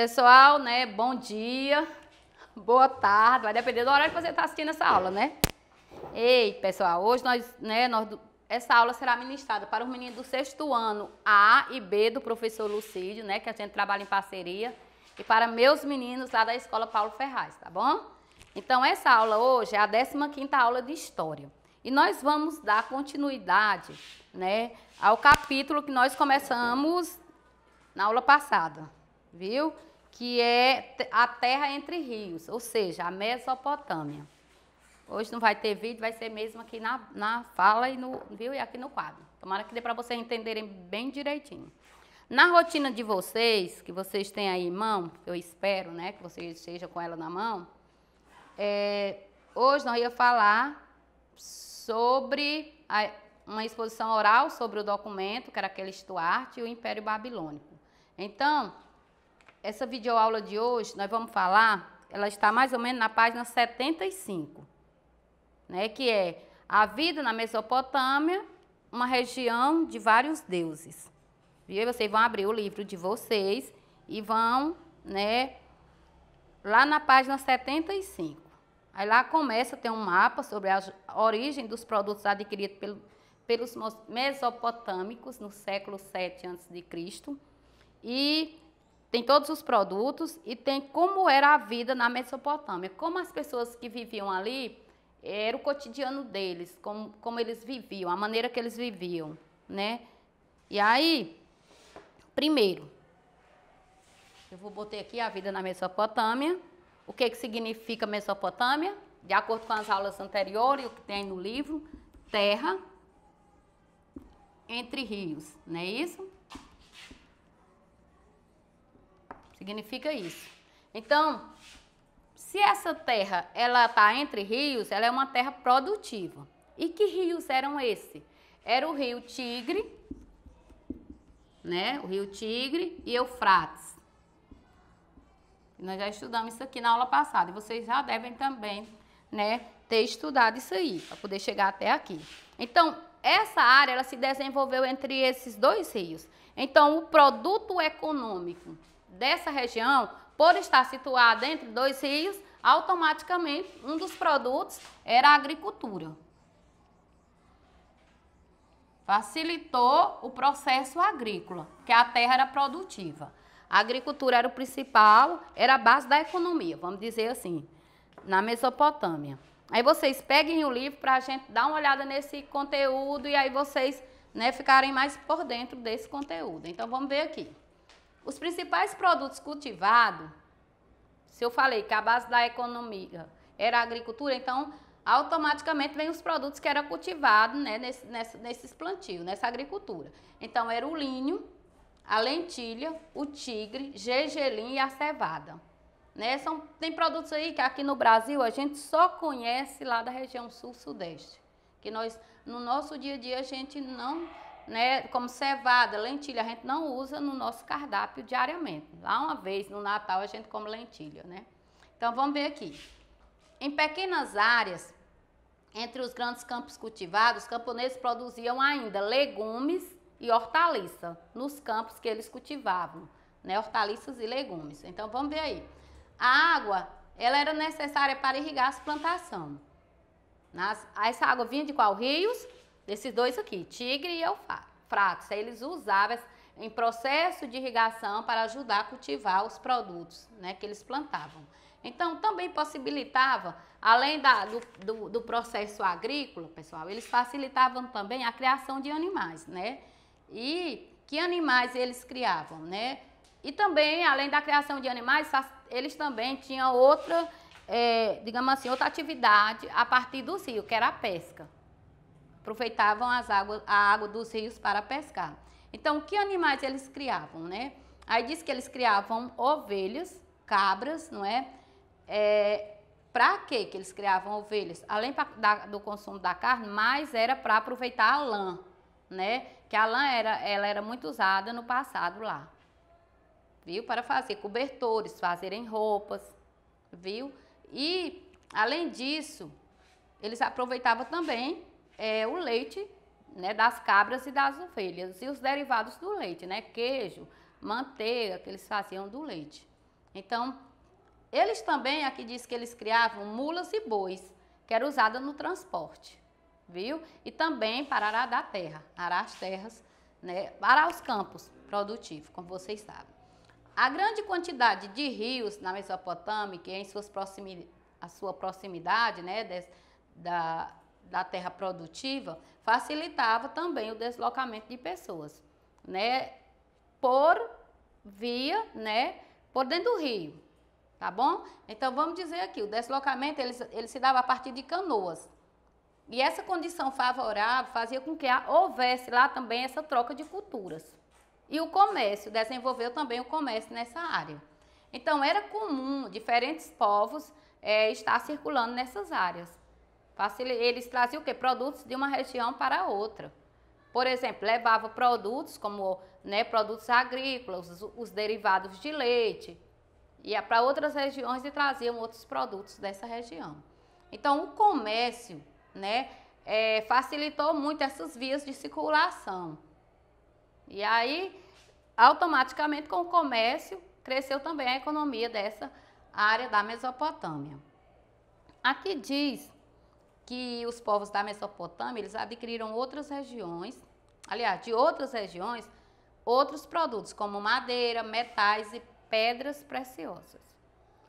Pessoal, né, bom dia, boa tarde, vai depender do horário que você está assistindo essa aula, né? Ei, pessoal, hoje essa aula será ministrada para os meninos do 6º ano A e B do professor Lucídio, né, que a gente trabalha em parceria, e para meus meninos lá da Escola Paulo Ferraz, tá bom? Então, essa aula hoje é a 15ª aula de História. E nós vamos dar continuidade, né, ao capítulo que nós começamos na aula passada, viu? Que é a terra entre rios, ou seja, a Mesopotâmia. Hoje não vai ter vídeo, vai ser mesmo aqui na fala viu? E aqui no quadro. Tomara que dê para vocês entenderem bem direitinho. Na rotina de vocês, que vocês têm aí em mão, eu espero, né, que vocês estejam com ela na mão, hoje nós íamos falar sobre uma exposição oral sobre o documento, que era aquele Stuart, e o Império Babilônico. Então, essa videoaula de hoje, nós vamos falar, ela está mais ou menos na página 75, né, que é a vida na Mesopotâmia, uma região de vários deuses. Viu? Vocês vão abrir o livro de vocês e vão, né, lá na página 75. Aí lá começa a ter um mapa sobre a origem dos produtos adquiridos pelos mesopotâmicos no século 7 a.C. E tem todos os produtos e tem como era a vida na Mesopotâmia. Como as pessoas que viviam ali, era o cotidiano deles, como eles viviam, a maneira que eles viviam, né? E aí, primeiro, eu vou botar aqui a vida na Mesopotâmia. O que significa Mesopotâmia? De acordo com as aulas anteriores, o que tem no livro, terra entre rios, não é isso? Significa isso. Então, se essa terra ela está entre rios, ela é uma terra produtiva. E que rios eram esses? Era o rio Tigre, né? O rio Tigre e Eufrates. Nós já estudamos isso aqui na aula passada e vocês já devem também, né, ter estudado isso aí, para poder chegar até aqui. Então, essa área ela se desenvolveu entre esses dois rios. Então, o produto econômico dessa região, por estar situado entre dois rios, automaticamente um dos produtos era a agricultura. Facilitou o processo agrícola, porque a terra era produtiva. A agricultura era o principal, era a base da economia, vamos dizer assim, na Mesopotâmia. Aí vocês peguem o livro para a gente dar uma olhada nesse conteúdo e aí vocês, né, ficarem mais por dentro desse conteúdo. Então, vamos ver aqui. Os principais produtos cultivados, se eu falei que a base da economia era a agricultura, então, automaticamente vem os produtos que eram cultivados, né, nesses plantios, nessa agricultura. Então, era o linho, a lentilha, o tigre, gergelim e a cevada. Né? Tem produtos aí que aqui no Brasil a gente só conhece lá da região sul-sudeste. Que nós, no nosso dia a dia, a gente não, né, como cevada, lentilha, a gente não usa no nosso cardápio diariamente. Lá uma vez no Natal a gente come lentilha, né? Então vamos ver aqui. Em pequenas áreas, entre os grandes campos cultivados, os camponeses produziam ainda legumes e hortaliça nos campos que eles cultivavam, né? Hortaliças e legumes. Então, vamos ver aí. A água, ela era necessária para irrigar as plantações. Essa água vinha de qual? Rios? Desses dois aqui, Tigre e Eufrates. Eles usavam em processo de irrigação para ajudar a cultivar os produtos, né, que eles plantavam. Então, também possibilitava, além do processo agrícola, pessoal, eles facilitavam também a criação de animais, né? E que animais eles criavam, né? E também, além da criação de animais, eles também tinham outra, digamos assim, outra atividade a partir dos rios, que era a pesca. Aproveitavam a água dos rios para pescar. Então, que animais eles criavam, né? Aí diz que eles criavam ovelhas, cabras, não é? Para que eles criavam ovelhas? Além do consumo da carne, mas era para aproveitar a lã, né? Que a lã ela era muito usada no passado lá, viu? Para fazer cobertores, fazerem roupas, viu? E, além disso, eles aproveitavam também o leite, né, das cabras e das ovelhas e os derivados do leite, né? Queijo, manteiga, que eles faziam do leite. Então, eles também, aqui diz que eles criavam mulas e bois, que era usada no transporte, viu? E também para arar da terra, arar as terras, né? Arar os campos produtivos, como vocês sabem. A grande quantidade de rios na Mesopotâmia, que em a sua proximidade, né, da terra produtiva, facilitava também o deslocamento de pessoas, né, por dentro do rio, tá bom? Então, vamos dizer aqui, o deslocamento, ele se dava a partir de canoas. E essa condição favorável fazia com que houvesse lá também essa troca de culturas. E o comércio, desenvolveu também o comércio nessa área. Então, era comum diferentes povos estar circulando nessas áreas. Eles traziam o quê? Produtos de uma região para outra. Por exemplo, levava produtos como, né, produtos agrícolas, os derivados de leite, ia para outras regiões e traziam outros produtos dessa região. Então, o comércio, né, facilitou muito essas vias de circulação. E aí, automaticamente, com o comércio, cresceu também a economia dessa área da Mesopotâmia. Aqui diz que os povos da Mesopotâmia, eles adquiriram outras regiões, aliás, de outras regiões, outros produtos, como madeira, metais e pedras preciosas.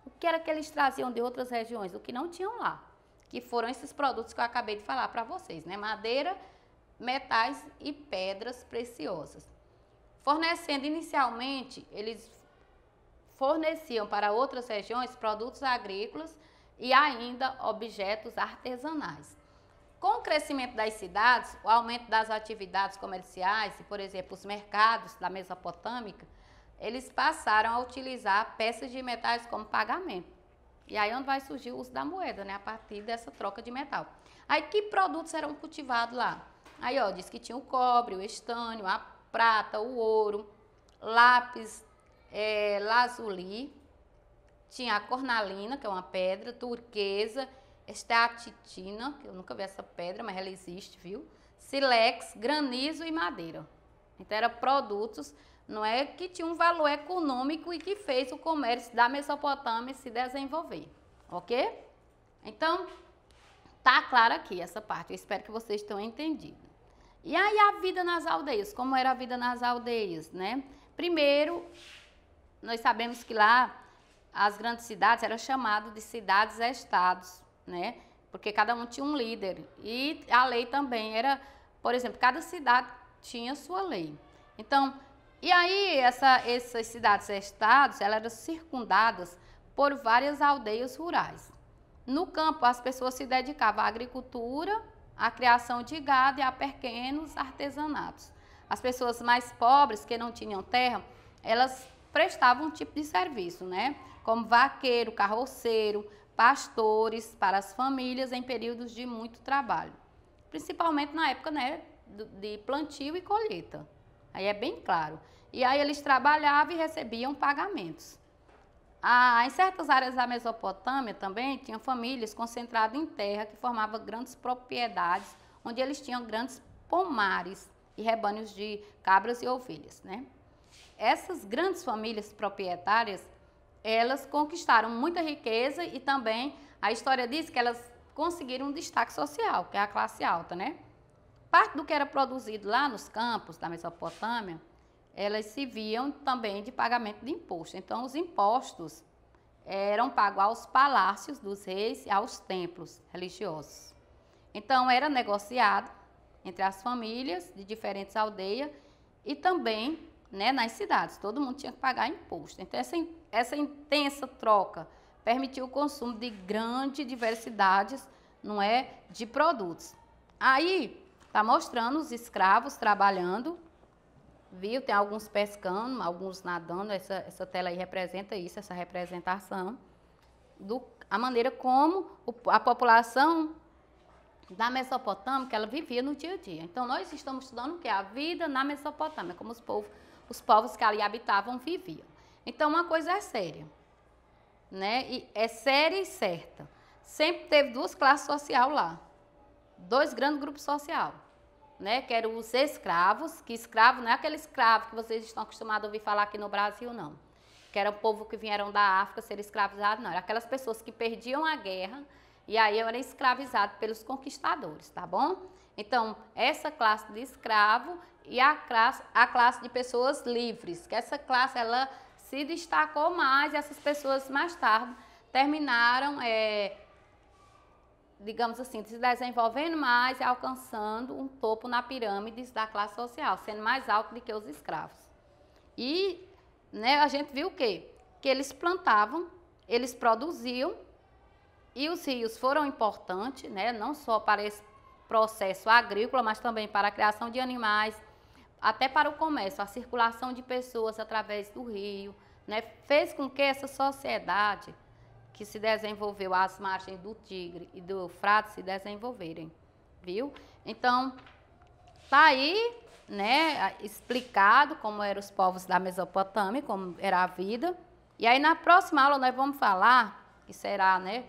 O que era que eles traziam de outras regiões? O que não tinham lá, que foram esses produtos que eu acabei de falar para vocês, né? Madeira, metais e pedras preciosas. Fornecendo inicialmente, eles forneciam para outras regiões produtos agrícolas e ainda objetos artesanais. Com o crescimento das cidades, o aumento das atividades comerciais e, por exemplo, os mercados da Mesopotâmica, eles passaram a utilizar peças de metais como pagamento. E aí onde vai surgir o uso da moeda, né? A partir dessa troca de metal. Aí que produtos eram cultivados lá? Aí, ó, diz que tinha o cobre, o estânio, a prata, o ouro, lápis, lazuli, tinha a cornalina, que é uma pedra, turquesa, esteatitina, que eu nunca vi essa pedra, mas ela existe, viu? Sílex, granizo e madeira. Então, eram produtos, não é, que tinham um valor econômico e que fez o comércio da Mesopotâmia se desenvolver, ok? Então, tá claro aqui essa parte, eu espero que vocês tenham entendido. E aí a vida nas aldeias, como era a vida nas aldeias, né? Primeiro, nós sabemos que lá as grandes cidades eram chamadas de cidades-estados, né? Porque cada um tinha um líder. E a lei também era, por exemplo, cada cidade tinha sua lei. Então, e aí essas cidades-estados, elas eram circundadas por várias aldeias rurais. No campo, as pessoas se dedicavam à agricultura, à criação de gado e a pequenos artesanatos. As pessoas mais pobres, que não tinham terra, elas prestavam um tipo de serviço, né? Como vaqueiro, carroceiro, pastores para as famílias em períodos de muito trabalho. Principalmente na época, né, de plantio e colheita. Aí é bem claro. E aí eles trabalhavam e recebiam pagamentos. Em certas áreas da Mesopotâmia também tinham famílias concentradas em terra que formavam grandes propriedades, onde eles tinham grandes pomares e rebanhos de cabras e ovelhas, né? Essas grandes famílias proprietárias, elas conquistaram muita riqueza e também a história diz que elas conseguiram um destaque social, que é a classe alta, né? Parte do que era produzido lá nos campos da Mesopotâmia, elas se viam também de pagamento de imposto. Então, os impostos eram pagos aos palácios dos reis e aos templos religiosos. Então, era negociado entre as famílias de diferentes aldeias e também, né, nas cidades. Todo mundo tinha que pagar imposto. Então, essa intensa troca permitiu o consumo de grande diversidade, não é, de produtos. Aí, está mostrando os escravos trabalhando, viu? Tem alguns pescando, alguns nadando. Essa tela aí representa isso, essa representação. A maneira como a população da Mesopotâmia, ela vivia no dia a dia. Então, nós estamos estudando o que? A vida na Mesopotâmia, como os povos que ali habitavam viviam. Então, uma coisa é séria, né? E é séria e certa. Sempre teve duas classes sociais lá. Dois grandes grupos sociais, né? Que eram os escravos, que escravo não é aquele escravo que vocês estão acostumados a ouvir falar aqui no Brasil, não. que era o povo que vieram da África ser escravizado, não. Era aquelas pessoas que perdiam a guerra e aí eram escravizados pelos conquistadores, tá bom? Então, essa classe de escravo e a classe de pessoas livres, que essa classe, ela se destacou mais e essas pessoas mais tarde terminaram, digamos assim, se desenvolvendo mais e alcançando um topo na pirâmide da classe social, sendo mais alto do que os escravos. E né, a gente viu o quê? Que eles plantavam, eles produziam, e os rios foram importantes, né, não só para esse processo agrícola, mas também para a criação de animais, até para o comércio, a circulação de pessoas através do rio, né, fez com que essa sociedade que se desenvolveu às margens do Tigre e do Eufrates se desenvolverem, viu? Então, tá aí, né, explicado como eram os povos da Mesopotâmia, como era a vida. E aí na próxima aula nós vamos falar, que será, né,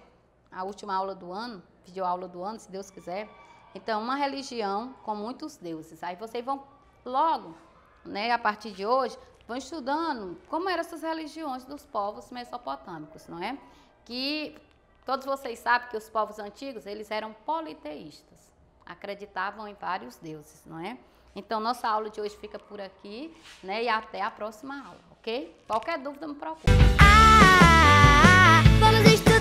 a última aula do ano, videoaula do ano, se Deus quiser. Então, uma religião com muitos deuses. Aí vocês vão logo, né, a partir de hoje, vão estudando como eram essas religiões dos povos mesopotâmicos, não é? Que todos vocês sabem que os povos antigos, eles eram politeístas, acreditavam em vários deuses, não é? Então, nossa aula de hoje fica por aqui, né? E até a próxima aula, ok? Qualquer dúvida, me procure. Vamos estudar.